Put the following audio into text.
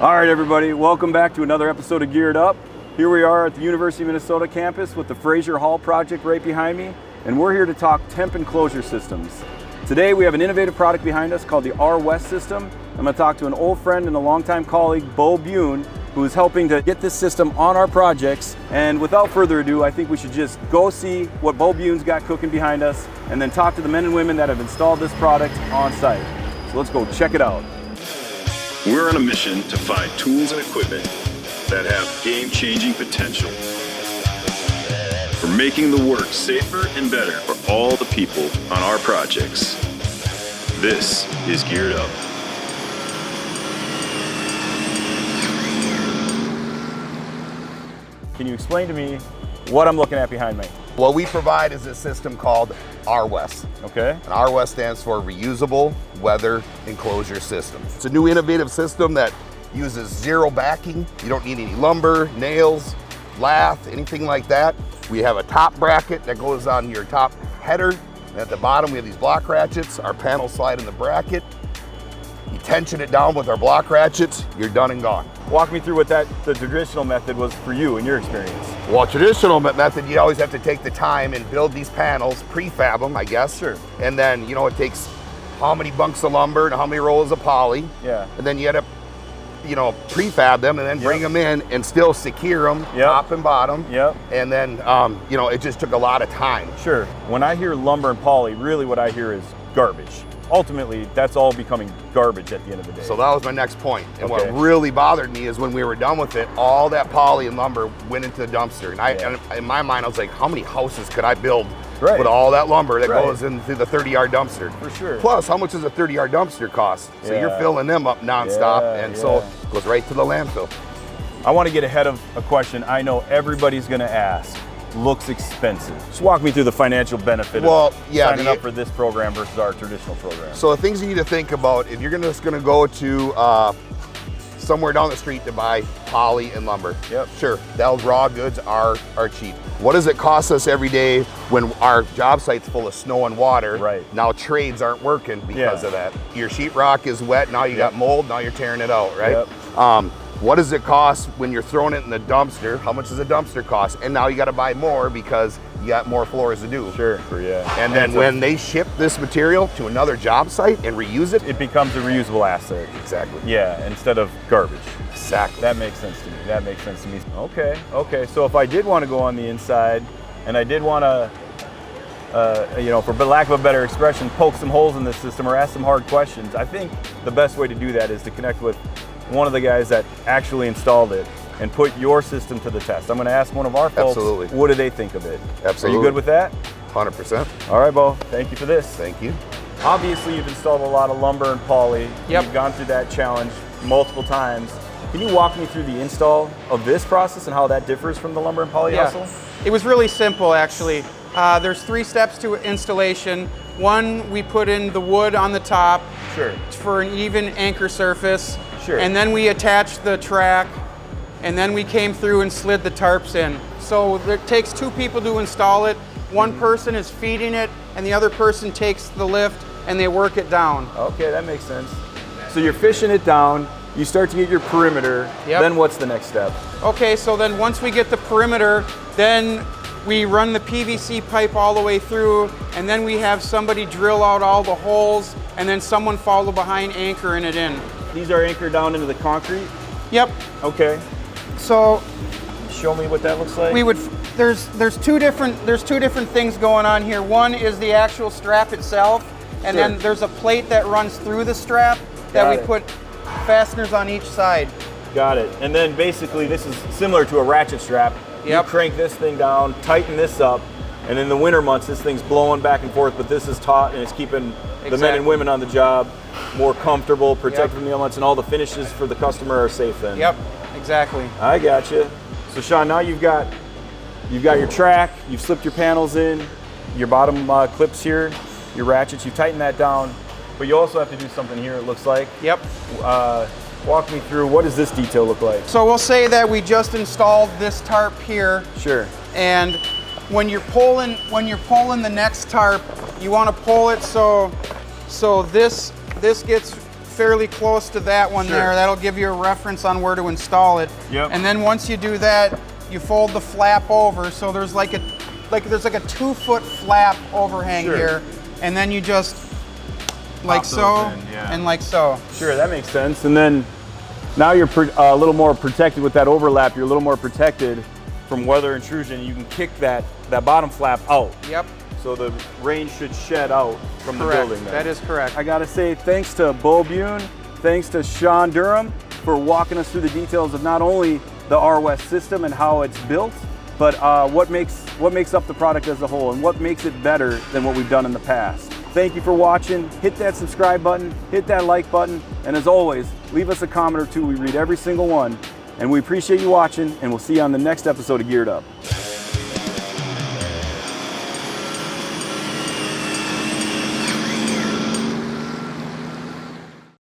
All right, everybody, welcome back to another episode of Geared Up. Here we are at the University of Minnesota campus with the Fraser Hall project right behind me, and we're here to talk temp enclosure systems. Today we have an innovative product behind us called the RWES system. I'm going to talk to an old friend and a longtime colleague, Beau Bune, who is helping to get this system on our projects. And without further ado, I think we should just go see what Beau Bune's got cooking behind us and then talk to the men and women that have installed this product on site. So let's go check it out. We're on a mission to find tools and equipment that have game-changing potential for making the work safer and better for all the people on our projects. This is Geared Up. Can you explain to me what I'm looking at behind me? What we provide is a system called RWES. Okay. And RWES stands for Reusable Weather Enclosure System. It's a new innovative system that uses zero backing. You don't need any lumber, nails, lath, anything like that. We have a top bracket that goes on your top header. And at the bottom, we have these block ratchets. Our panels slide in the bracket. You tension it down with our block ratchets, you're done and gone. Walk me through what the traditional method was for you in your experience. Well, traditional method, you always have to take the time and build these panels, prefab them, I guess. Sure. And then, it takes how many bunks of lumber and how many rolls of poly. Yeah. And then you end up, prefab them and then bring them in and still secure them, top and bottom. Yep. And then, it just took a lot of time. Sure. When I hear lumber and poly, really what I hear is garbage. Ultimately, that's all becoming garbage at the end of the day. So that was my next point. And what really bothered me is when we were done with it, all that poly and lumber went into the dumpster. And in my mind, I was like, how many houses could I build with all that lumber that goes into the 30-yard dumpster? For sure. Plus, how much does a 30-yard dumpster cost? So you're filling them up nonstop, and so it goes right to the landfill. I want to get ahead of a question I know everybody's going to ask. Looks expensive. Just walk me through the financial benefit of signing up for this program versus our traditional program. So the things you need to think about, if you're just going to go to somewhere down the street to buy poly and lumber, sure, those raw goods are cheap. What does it cost us every day when our job site's full of snow and water? Right. Now trades aren't working because of that. Your sheetrock is wet, now you got mold, now you're tearing it out, right? What does it cost when you're throwing it in the dumpster? How much does a dumpster cost? And now you got to buy more because you got more floors to do. Sure, And then when they ship this material to another job site and reuse it, it becomes a reusable asset. Exactly. Yeah, instead of garbage. Exactly. That makes sense to me. Okay. So if I did want to go on the inside and I did want to, for lack of a better expression, poke some holes in this system or ask some hard questions, I think the best way to do that is to connect with one of the guys that actually installed it and put your system to the test. I'm going to ask one of our folks, what do they think of it? Absolutely. Are you good with that? 100%. All right, Beau, thank you for this. Thank you. Obviously, you've installed a lot of lumber and poly. You've gone through that challenge multiple times. Can you walk me through the install of this process and how that differs from the lumber and poly hustle? It was really simple, actually. There's 3 steps to installation. One, we put in the wood on the top for an even anchor surface. And then we attached the track, and then we came through and slid the tarps in. So it takes 2 people to install it. One person is feeding it, and the other person takes the lift, and they work it down. Okay, that makes sense. So you're fishing it down, you start to get your perimeter, then what's the next step? Okay, so then once we get the perimeter, then we run the PVC pipe all the way through, and then we have somebody drill out all the holes, and then someone follow behind anchoring it in. These are anchored down into the concrete? Yep. Okay. So show me what that looks like. There's two different things going on here. One is the actual strap itself, and then there's a plate that runs through the strap that we put fasteners on each side. Got it. And then basically this is similar to a ratchet strap. You crank this thing down, tighten this up, and in the winter months this thing's blowing back and forth, but this is taut and it's keeping the men and women on the job more comfortable, protected from the elements, and all the finishes for the customer are safe then. Yep, exactly. I got you. So Shawn, now you've got your track, you've slipped your panels in, your bottom clips here, your ratchets, you've tightened that down, but you also have to do something here, it looks like. Yep. Walk me through, what does this detail look like? So we'll say that we just installed this tarp here. Sure. And when you're pulling the next tarp, you want to pull it so this gets fairly close to that one there. That'll give you a reference on where to install it. Yep. And then once you do that, you fold the flap over. So there's like a 2-foot flap overhang here, and then you just like so and like so. Sure, that makes sense. And then now you're a little more protected with that overlap. You're a little more protected from weather intrusion. You can kick that bottom flap out. Yep. So the rain should shed out from the building there. That is correct. I gotta say thanks to Beau Bune, thanks to Shawn Durham for walking us through the details of not only the RWES system and how it's built, but what makes up the product as a whole and what makes it better than what we've done in the past. Thank you for watching. Hit that subscribe button, hit that like button, and as always, leave us a comment or two. We read every single one, and we appreciate you watching, and we'll see you on the next episode of Geared Up.